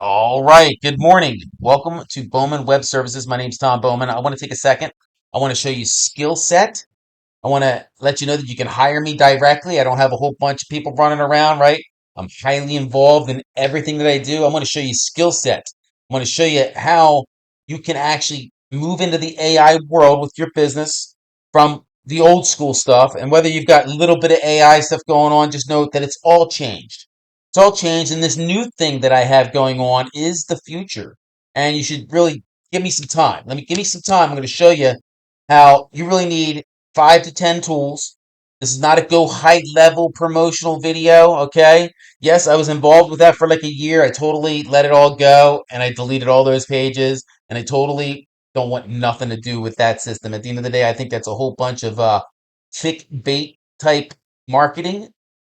All right. Good morning. Welcome to Bowman Web Services. My name's Tom Bowman. I want to take a second. I want to show you skill set. I want to let you know that you can hire me directly. I don't have a whole bunch of people running around, right? I'm highly involved in everything that I do. I want to show you skill set. I want to show you how you can actually move into the AI world with your business from the old school stuff. And whether you've got a little bit of AI stuff going on, just note that it's all changed. It's all changed. And this new thing that I have going on is the future. And you should really give me some time. Give me some time. I'm going to show you how you really need 5 to 10 tools. This is not a go high level promotional video, okay? Yes, I was involved with that for like a year. I totally let it all go and I deleted all those pages and I totally don't want nothing to do with that system. At the end of the day, I think that's a whole bunch of clickbait type marketing.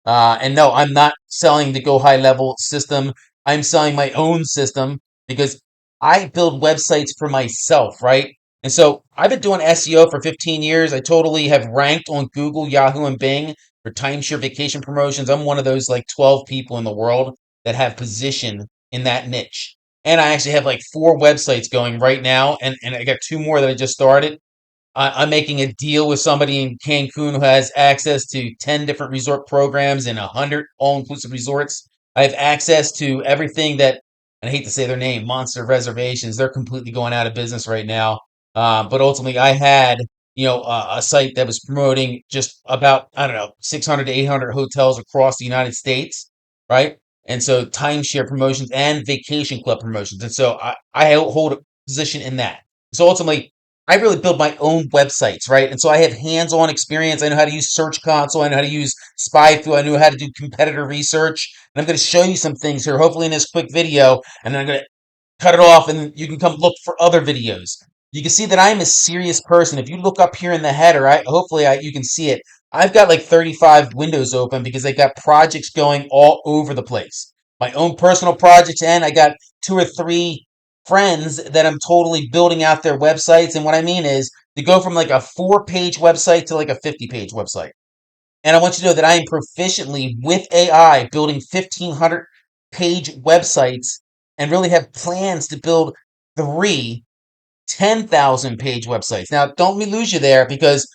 And no, I'm not selling the go high level system. I'm selling my own system because I build websites for myself, right? And so I've been doing SEO for 15 years. I totally have ranked on Google, Yahoo, and Bing for timeshare vacation promotions. I'm one of those like 12 people in the world that have position in that niche. And I actually have like 4 websites going right now, and I got 2 more that I just started. I'm making a deal with somebody in Cancun who has access to 10 different resort programs and 100 all-inclusive resorts. I have access to everything that, and I hate to say their name, Monster Reservations. They're completely going out of business right now. But ultimately, I had, a site that was promoting just about, I don't know, 600 to 800 hotels across the United States, right? And so timeshare promotions and vacation club promotions. And so I hold a position in that. So ultimately, I really build my own websites, right? And so I have hands-on experience. I know how to use Search Console. I know how to use SpyFu. I know how to do competitor research. And I'm going to show you some things here, hopefully in this quick video. And then I'm going to cut it off and you can come look for other videos. You can see that I'm a serious person. If you look up here in the header, you can see it. I've got like 35 windows open because I got projects going all over the place. My own personal projects, and I got 2 or 3 friends that I'm totally building out their websites. And what I mean is to go from like a 4-page website to like a 50-page website. And I want you to know that I am proficiently with AI building 1,500-page websites and really have plans to build 3 10,000-page websites. Now, don't me lose you there because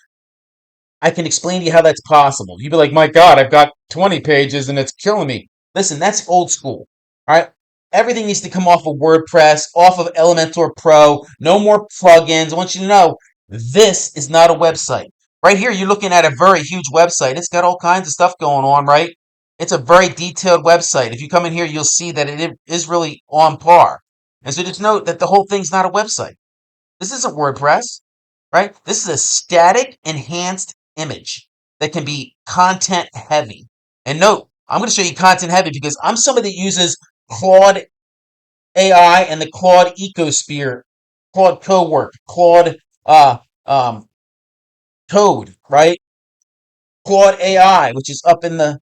I can explain to you how that's possible. You'd be like, my God, I've got 20 pages and it's killing me. Listen, that's old school. All right. Everything needs to come off of WordPress, off of Elementor Pro. No more plugins. I want you to know this is not a website. Right here, you're looking at a very huge website. It's got all kinds of stuff going on, right? It's a very detailed website. If you come in here, you'll see that it is really on par. And so just note that the whole thing's not a website. This isn't WordPress, right? This is a static enhanced image that can be content heavy. And note, I'm going to show you content heavy because I'm somebody that uses Claude AI and the Claude ecosphere, Claude Cowork, Claude um, Code, right? Claude AI, which is up in the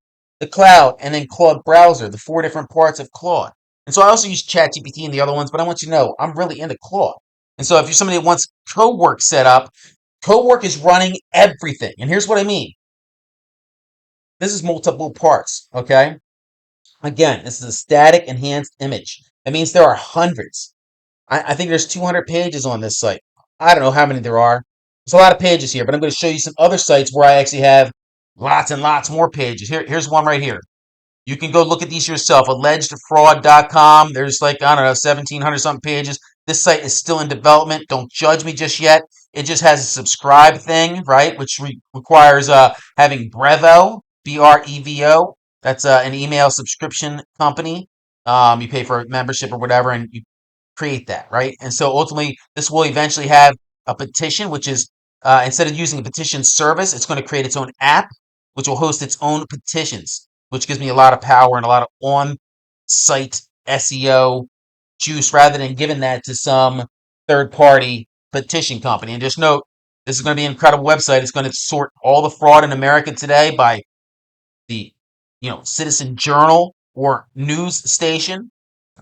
cloud, and then Claude Browser, the 4 different parts of Claude. And so I also use ChatGPT and the other ones, but I want you to know I'm really into Claude. And so if you're somebody that wants Cowork set up, Cowork is running everything. And here's what I mean. This is multiple parts, okay? Again, this is a static enhanced image. That means there are hundreds. I think there's 200 pages on this site. I don't know how many there are. There's a lot of pages here, but I'm going to show you some other sites where I actually have lots and lots more pages. Here's one right here. You can go look at these yourself. Allegedfraud.com. There's like, I don't know, 1,700 something pages. This site is still in development. Don't judge me just yet. It just has a subscribe thing, right? Which requires having Brevo, Brevo. That's an email subscription company. You pay for a membership or whatever, and you create that, right? And so ultimately, this will eventually have a petition, which is instead of using a petition service, it's going to create its own app, which will host its own petitions, which gives me a lot of power and a lot of on-site SEO juice rather than giving that to some third-party petition company. And just note, this is going to be an incredible website. It's going to sort all the fraud in America today by the, Citizen Journal or news station,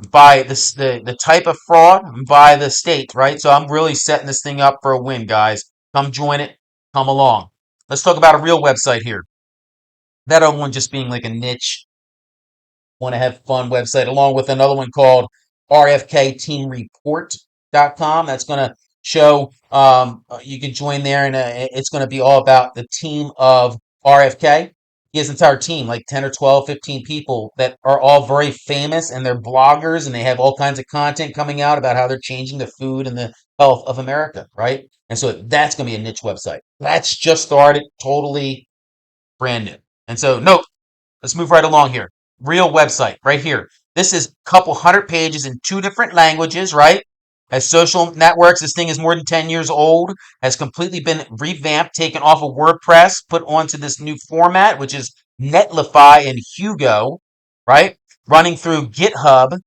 by the type of fraud, and by the state, right? So I'm really setting this thing up for a win, guys. Come join it. Come along. Let's talk about a real website here. That other one just being like a niche, want to have fun website, along with another one called rfkteamreport.com. That's going to show, you can join there, and it's going to be all about the team of RFK. He has an entire team, like 10 or 12, 15 people that are all very famous, and they're bloggers, and they have all kinds of content coming out about how they're changing the food and the health of America, right? And so that's going to be a niche website. That's just started, totally brand new. And so, nope, let's move right along here. Real website right here. This is a couple hundred pages in 2 different languages, right? Has social networks. This thing is more than 10 years old. Has completely been revamped, taken off of WordPress, put onto this new format, which is Netlify and Hugo, right? Running through GitHub,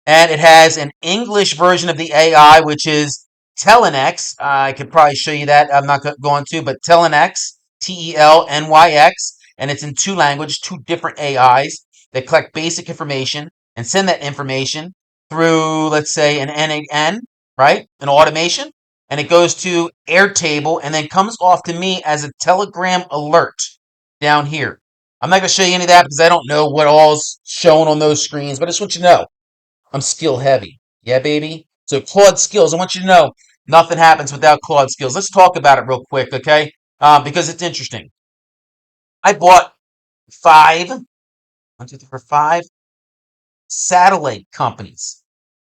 and it has an English version of the AI, which is Telnyx. I could probably show you that. I'm not going to, but Telnyx, Telnyx, and it's in 2 languages, 2 different AIs that collect basic information and send that information through, let's say, an N8N, right? An automation, and it goes to Airtable and then comes off to me as a Telegram alert down here. I'm not going to show you any of that because I don't know what all's shown on those screens, but I just want you to know I'm skill heavy. Yeah, baby. So Claude skills. I want you to know nothing happens without Claude skills. Let's talk about it real quick, okay? Because it's interesting. I bought 5 satellite companies.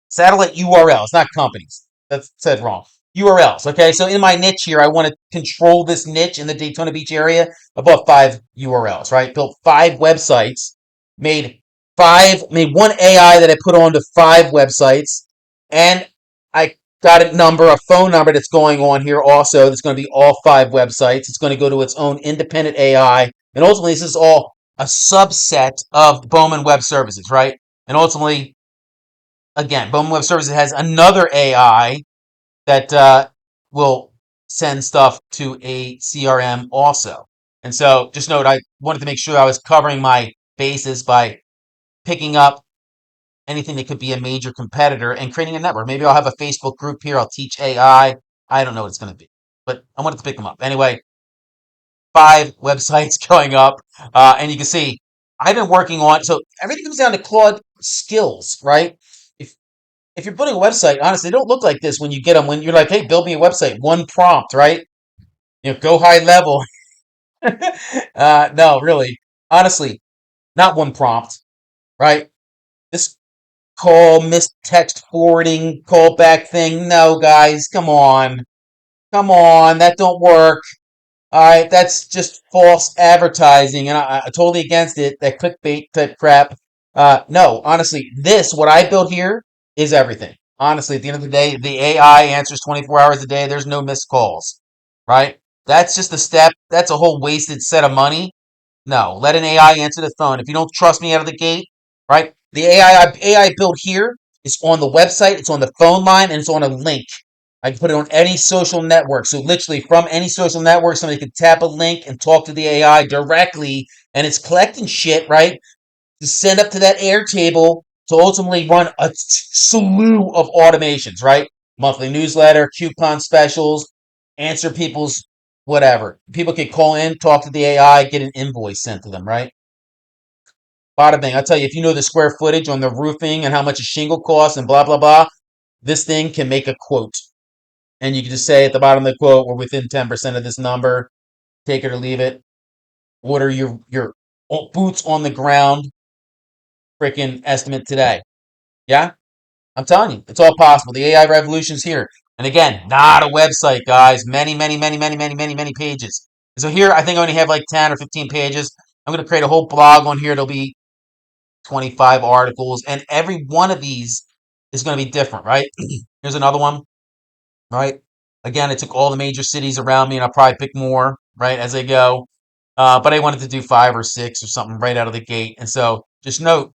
Satellite URLs, not companies. That's said wrong. URLs. Okay, so in my niche here, I want to control this niche in the Daytona Beach area. I bought 5 URLs, right? Built 5 websites, made one AI that I put onto 5 websites, and I got a phone number that's going on here also. That's going to be all 5 websites. It's going to go to its own independent AI, and ultimately, this is all a subset of Bowman Web Services, right? And ultimately, again, Bowman Web Services has another AI that will send stuff to a CRM also. And so just note, I wanted to make sure I was covering my bases by picking up anything that could be a major competitor and creating a network. Maybe I'll have a Facebook group here. I'll teach AI. I don't know what it's going to be, but I wanted to pick them up. Anyway, 5 websites going up. And you can see I've been working on, so everything comes down to Claude skills, right? If if you're building a website, honestly, they don't look like this when you get them. When you're like, hey, build me a website, 1 prompt, right? GoHighLevel. No, really, honestly, not 1 prompt, right? This missed text forwarding, callback thing. No, guys, come on, that don't work. All right, that's just false advertising, and I totally against it. That clickbait type crap. No, honestly, what I built here is everything. Honestly, at the end of the day, the AI answers 24 hours a day. There's no missed calls, right? That's just a step. That's a whole wasted set of money. No, let an AI answer the phone. If you don't trust me out of the gate, right? The AI built here is on the website, it's on the phone line, and it's on a link. I can put it on any social network. So literally from any social network, somebody could tap a link and talk to the AI directly, and it's collecting shit, right? To send up to that Airtable to ultimately run a slew of automations, right? Monthly newsletter, coupon specials, answer people's whatever. People can call in, talk to the AI, get an invoice sent to them, right? Bada bing. I tell you, if you know the square footage on the roofing and how much a shingle costs and blah, blah, blah, this thing can make a quote. And you can just say at the bottom of the quote, we're within 10% of this number, take it or leave it. Order your boots on the ground freaking estimate today. Yeah? I'm telling you, it's all possible. The AI revolution's here. And again, not a website, guys. Many, many, many, many, many, many, many pages. And so here, I think I only have like 10 or 15 pages. I'm going to create a whole blog on here. There'll be 25 articles, and every one of these is going to be different, right? Here's another one, right? Again, I took all the major cities around me, and I'll probably pick more, right, as I go. But I wanted to do 5 or 6 or something right out of the gate. And so just note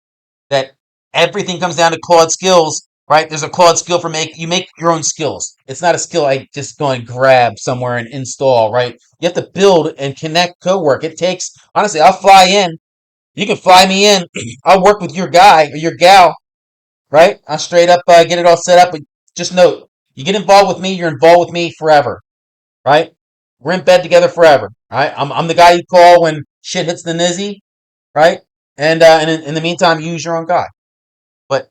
that everything comes down to Claude skills, right? There's a Claude skill for you make your own skills. It's not a skill I just go and grab somewhere and install, right? You have to build and connect Cowork. It takes, honestly, I'll fly in. You can fly me in. I'll work with your guy or your gal, right? I'll straight up get it all set up. But just note, you get involved with me, you're involved with me forever, right? We're in bed together forever, right? I'm the guy you call when shit hits the nizzy, right? And in the meantime, you use your own guy. But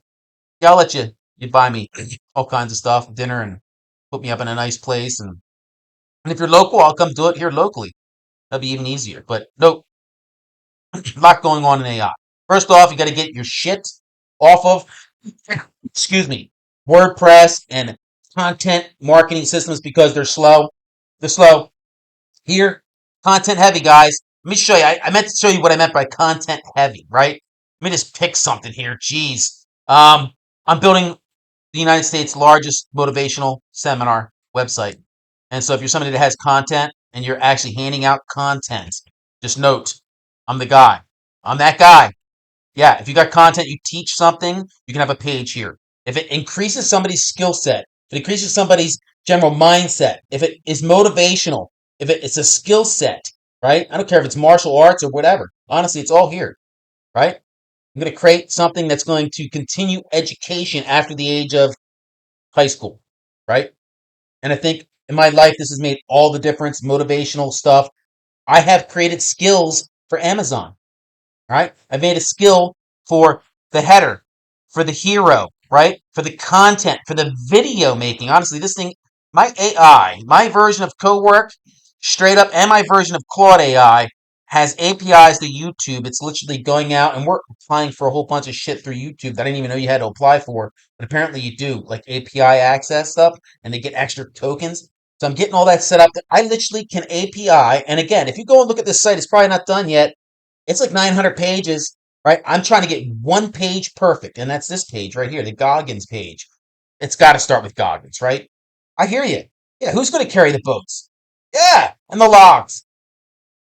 yeah, I'll let you you'd buy me all kinds of stuff, dinner, and put me up in a nice place. And if you're local, I'll come do it here locally. That'd be even easier. But no, a lot going on in AI. First off, you got to get your shit off of, excuse me, WordPress and content marketing systems because they're slow. They're slow. Here, content heavy, guys. Let me show you. I meant to show you what I meant by content heavy, right? Let me just pick something here. Jeez. I'm building the United States' largest motivational seminar website. And so if you're somebody that has content and you're actually handing out content, just note, I'm the guy. I'm that guy. Yeah, if you got content, you teach something, you can have a page here. If it increases somebody's skill set, if it increases somebody's general mindset, if it is motivational, if it's a skill set, right? I don't care if it's martial arts or whatever. Honestly, it's all here, right? I'm going to create something that's going to continue education after the age of high school, right? And I think in my life, this has made all the difference. Motivational stuff. I have created skills for Amazon, right? I've made a skill for the header, for the hero, right? For the content, for the video making. Honestly, this thing, my AI, my version of Cowork, straight up, and my version of Claude AI has APIs to YouTube. It's literally going out, and we're applying for a whole bunch of shit through YouTube that I didn't even know you had to apply for, but apparently you do, like API access stuff, and they get extra tokens. So I'm getting all that set up. I literally can API, and again, if you go and look at this site, it's probably not done yet. It's like 900 pages, right? I'm trying to get one page perfect, and that's this page right here, the Goggins page. It's got to start with Goggins, right? I hear you. Yeah, who's going to carry the boats? Yeah, and the logs.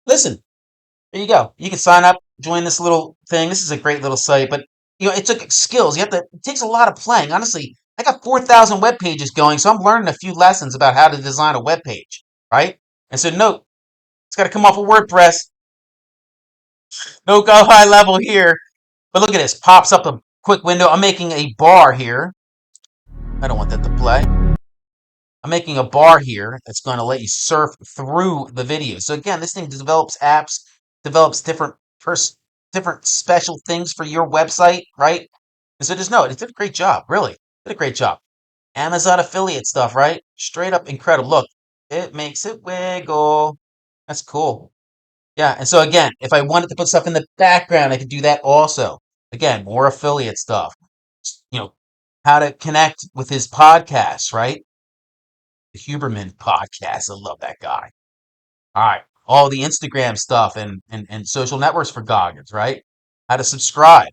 Listen, there you go. You can sign up, join this little thing. This is a great little site, but it took skills. It takes a lot of playing. Honestly, I got 4,000 web pages going, so I'm learning a few lessons about how to design a web page, right? And so note, it's got to come off of WordPress. No GoHighLevel here. But look at this. Pops up a quick window. I'm making a bar here. I don't want that to play. I'm making a bar here that's going to let you surf through the video. So again, this thing develops apps, develops different special things for your website, right? And so just know it did a great job, really. Did a great job. Amazon affiliate stuff, right? Straight up incredible. Look, it makes it wiggle. That's cool. Yeah, and so again, if I wanted to put stuff in the background, I could do that also. Again, more affiliate stuff. You know, how to connect with his podcast, right? The Huberman podcast. I love that guy. All right. All the Instagram stuff and social networks for Goggins, right? How to subscribe.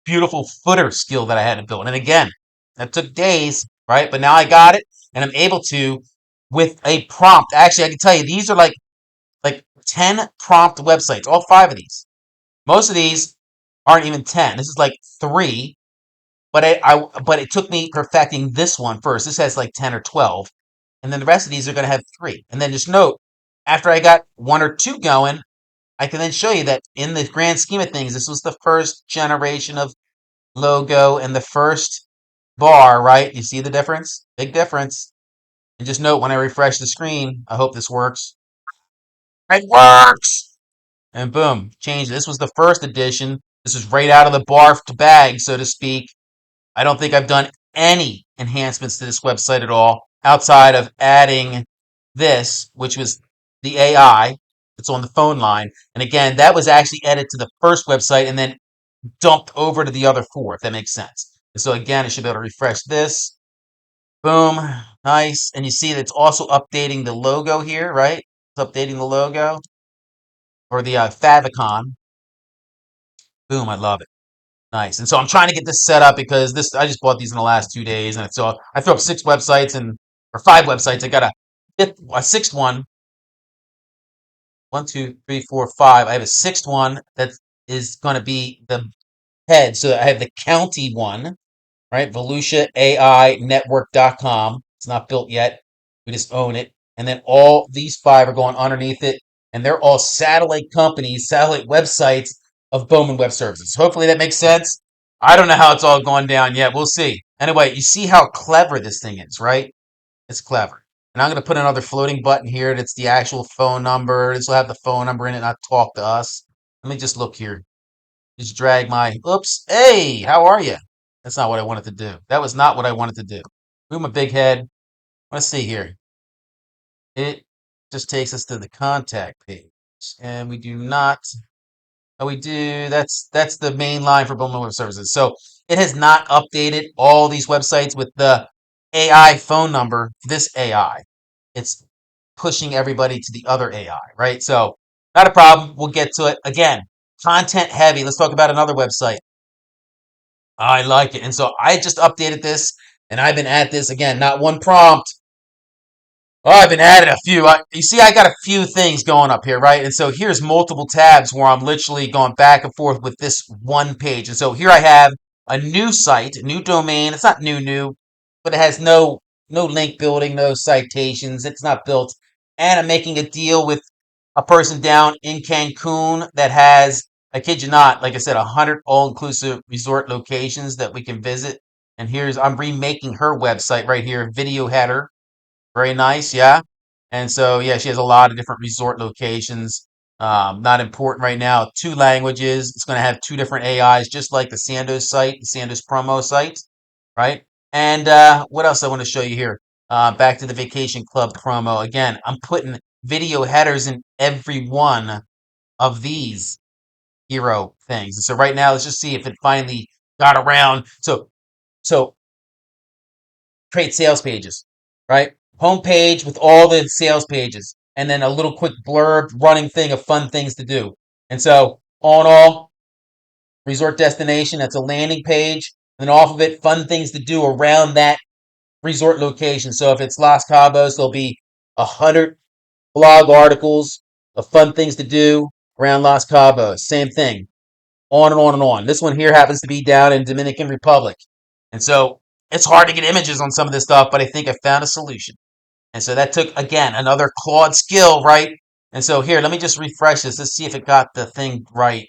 Beautiful footer skill that I had to build. And again, that took days, right? But now I got it and I'm able to with a prompt. Actually, I can tell you these are like 10 prompt websites, all five of these. Most of these aren't even 10. This is like three, but but it took me perfecting this one first. This has like 10 or 12, and then the rest of these are going to have three. And then just note, after I got one or two going, I can then show you that in the grand scheme of things, this was the first generation of logo and the first bar, right? You see the difference? Big difference. And just note when I refresh the screen, I hope this works. It works! And boom, changed. This was the first edition. This is right out of the bar to bag, so to speak. I don't think I've done any enhancements to this website at all outside of adding this, which was the AI that's on the phone line. And again, that was actually added to the first website and then dumped over to the other four, if that makes sense. And so again, I should be able to refresh this. Boom, nice. And you see that it's also updating the logo here, right? It's updating the logo or the favicon. Boom, I love it. Nice. And so I'm trying to get this set up because I just bought these in the last 2 days, and so I threw up six websites or five websites. I got a sixth one. One, two, three, four, five. I have a sixth one that is going to be the head. So I have the county one, right? Volusia AI Network.com. It's not built yet. We just own it. And then all these five are going underneath it. And they're all satellite companies, satellite websites of Bowman Web Services. Hopefully that makes sense. I don't know how it's all going down yet. We'll see. Anyway, you see how clever this thing is, right? It's clever. And I'm going to put another floating button here that's the actual phone number. This will have the phone number in it, not talk to us. Let me just look here. Just drag my, oops. Hey, how are you? That's not what I wanted to do. That was not what I wanted to do. Move my big head. Let's see here. It just takes us to the contact page. And we do not. Oh, we do. That's the main line for Bowman Web Services. So it has not updated all these websites with the AI phone number. This AI, it's pushing everybody to the other AI, right? So not a problem. We'll get to it again. Content heavy. Let's talk about another website. I like it, and so I just updated this, and I've been at this again. Not one prompt. Oh, I've been adding a few. You see, I got a few things going up here, right? And so here's multiple tabs where I'm literally going back and forth with this one page. And so here I have a new site, a new domain. It's not new, but it has no link building, no citations. It's not built. And I'm making a deal with a person down in Cancun that has, I kid you not, like I said, 100 all-inclusive resort locations that we can visit. And I'm remaking her website right here, video header. Very nice, yeah. And so, yeah, she has a lot of different resort locations. Not important right now. Two languages. It's going to have two different AIs, just like the Sandoz site, the Sandoz promo site, right? And what else I want to show you here? Back to the Vacation Club promo. Again, I'm putting video headers in every one of these hero things. And so right now, let's just see if it finally got around. So create sales pages, right? Homepage with all the sales pages, and then a little quick blurb running thing of fun things to do. And so, all in all, resort destination, that's a landing page. And then off of it, fun things to do around that resort location. So if it's Los Cabos, there'll be 100 blog articles of fun things to do around Los Cabos. Same thing. On and on and on. This one here happens to be down in Dominican Republic. And so it's hard to get images on some of this stuff, but I think I found a solution. And so that took, again, another Claude skill, right? And so here, let me just refresh this. Let's see if it got the thing right.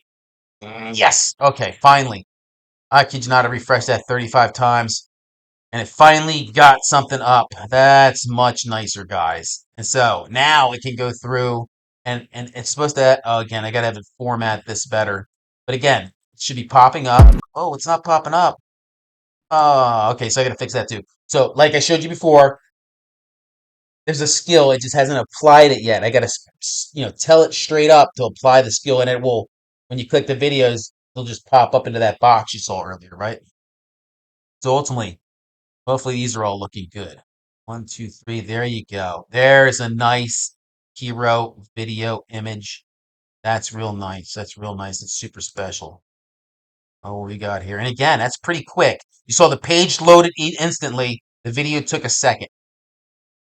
Yes. Okay, finally. I kid you not, I refreshed that 35 times. And it finally got something up. That's much nicer, guys. And so now it can go through and it's supposed to, oh, again, I got to have it format this better. But again, it should be popping up. Oh, it's not popping up. Oh, okay, so I got to fix that too. So like I showed you before, there's a skill. It just hasn't applied it yet. I got to, tell it straight up to apply the skill and it will, when you click the videos, it'll just pop up into that box you saw earlier, right? So ultimately, hopefully these are all looking good. 1, 2, 3. There you go. There's a nice hero video image. That's real nice. That's real nice. It's super special. Oh, what we got here? And again, that's pretty quick. You saw the page loaded instantly. The video took a second.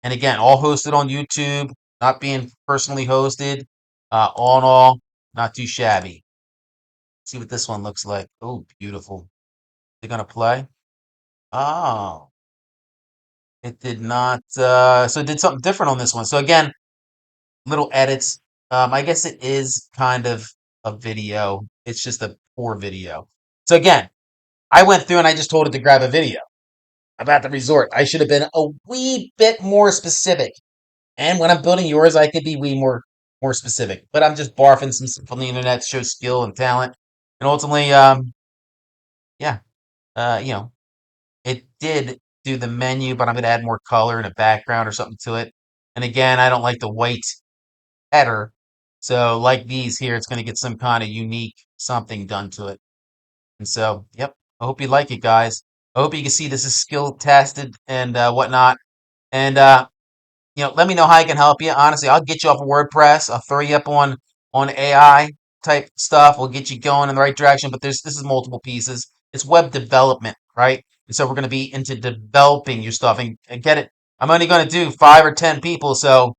And again, all hosted on YouTube, not being personally hosted. All in all, not too shabby. See what this one looks like. Oh, beautiful. They're gonna play. Oh, it did not. So it did something different on this one. So again, little edits. I guess it is kind of a video. It's just a poor video. So again, I went through and I just told it to grab a video about the resort. I should have been a wee bit more specific. And when I'm building yours, I could be way more specific. But I'm just barfing some stuff from the internet to show skill and talent. And ultimately, yeah, you know, it did do the menu, but I'm going to add more color and a background or something to it. And again, I don't like the white header. So like these here, it's going to get some kind of unique something done to it. And so, yep, I hope you like it, guys. I hope you can see this is skill tested and whatnot. And let me know how I can help you. Honestly, I'll get you off of WordPress. I'll throw you up on AI type stuff. We'll get you going in the right direction. But this is multiple pieces. It's web development, right? And so we're going to be into developing your stuff and get it. I'm only going to do 5 or 10 people, so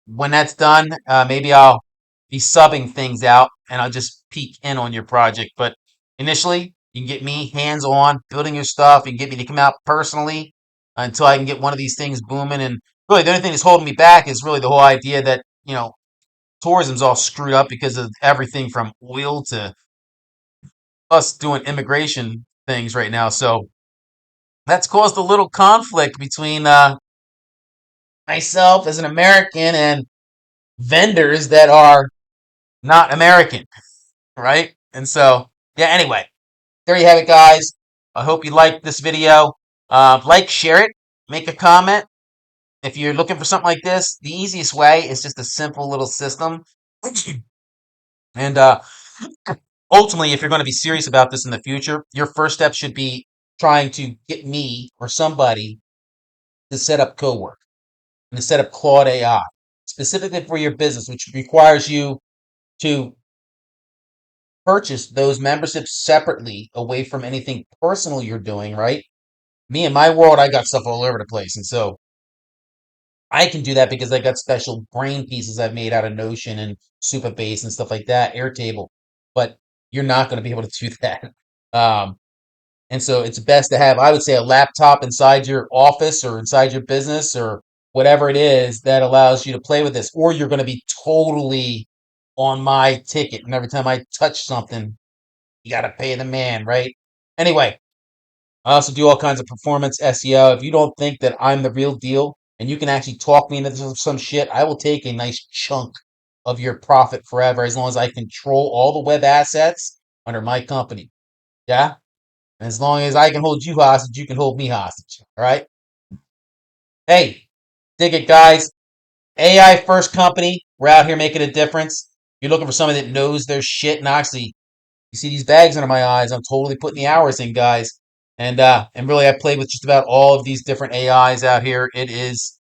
when that's done, maybe I'll be subbing things out and I'll just peek in on your project. But initially, you can get me hands on building your stuff. You can get me to come out personally until I can get one of these things booming. And really, the only thing that's holding me back is really the whole idea that, tourism's all screwed up because of everything from oil to us doing immigration things right now. So that's caused a little conflict between myself as an American and vendors that are not American, right? And so, yeah, anyway, there you have it, guys. I hope you liked this video. Like, share it, make a comment. If you're looking for something like this, the easiest way is just a simple little system. And ultimately, if you're going to be serious about this in the future, your first step should be trying to get me or somebody to set up Cowork and to set up Claude AI specifically for your business, which requires you to purchase those memberships separately away from anything personal you're doing, right? Me in my world, I got stuff all over the place. And so I can do that because I got special brain pieces I've made out of Notion and Supabase and stuff like that, Airtable. But you're not going to be able to do that. Um, and so it's best to have, I would say, a laptop inside your office or inside your business or whatever it is that allows you to play with this. Or you're going to be totally on my ticket. And every time I touch something, you got to pay the man, right? Anyway, I also do all kinds of performance SEO. If you don't think that I'm the real deal and you can actually talk me into some shit, I will take a nice chunk of your profit forever as long as I control all the web assets under my company. Yeah? And as long as I can hold you hostage, you can hold me hostage. All right? Hey, dig it, guys. AI first company. We're out here making a difference. You're looking for somebody that knows their shit and actually you see these bags under my eyes. I'm totally putting the hours in, guys. And really, I played with just about all of these different AIs out here. It is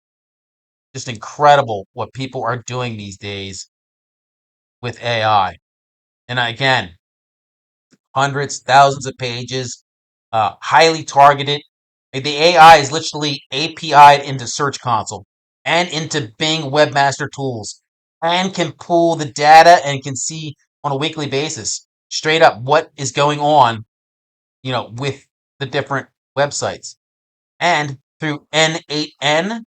just incredible what people are doing these days with AI. And again, hundreds, thousands of pages, highly targeted. The AI is literally API'd into Search Console and into Bing Webmaster Tools and can pull the data and can see on a weekly basis straight up what is going on, with the different websites. And through N8N,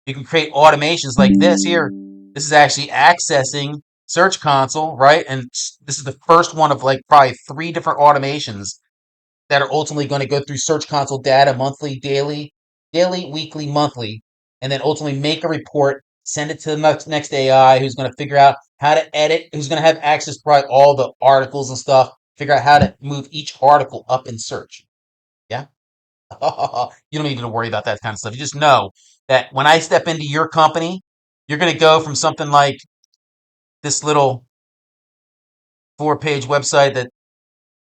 you can create automations like this here. This is actually accessing Search Console, right? And this is the first one of like probably 3 different automations that are ultimately going to go through Search Console data monthly, daily, weekly, monthly, and then ultimately make a report, send it to the next AI who's going to figure out how to edit, who's going to have access to probably all the articles and stuff, figure out how to move each article up in search. Yeah. You don't need to worry about that kind of stuff. You just know that when I step into your company, you're going to go from something like this little 4-page website that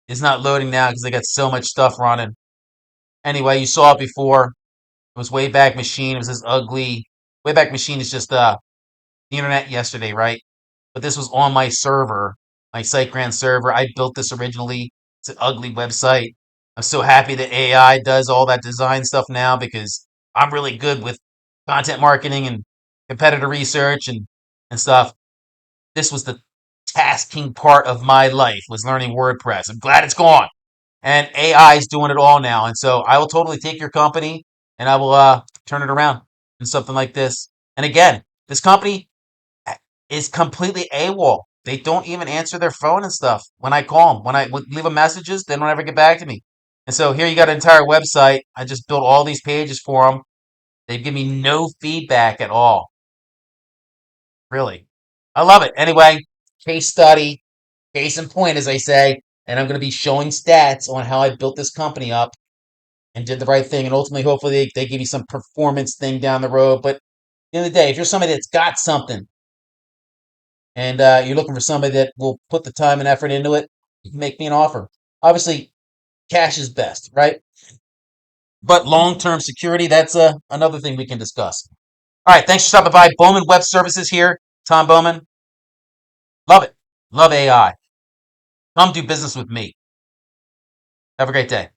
is not loading now because they got so much stuff running. Anyway, you saw it before. It was Wayback Machine. It was this ugly. Wayback Machine is just the internet yesterday, right? But this was on my server, my SiteGround server. I built this originally. It's an ugly website. I'm so happy that AI does all that design stuff now because I'm really good with content marketing and competitor research and stuff. This was the tasking part of my life was learning WordPress. I'm glad it's gone. And AI is doing it all now. And so I will totally take your company and I will turn it around in something like this. And again, this company is completely AWOL. They don't even answer their phone and stuff when I call them. When I leave them messages, they don't ever get back to me. And so here you got an entire website. I just built all these pages for them. They give me no feedback at all. Really. I love it. Anyway, case study, case in point, as I say. And I'm going to be showing stats on how I built this company up and did the right thing. And ultimately, hopefully, they give you some performance thing down the road. But at the end of the day, if you're somebody that's got something and you're looking for somebody that will put the time and effort into it, you can make me an offer. Obviously, cash is best, right? But long-term security, that's another thing we can discuss. All right, thanks for stopping by. Bowman Web Services here. Tom Bowman. Love it. Love AI. Come do business with me. Have a great day.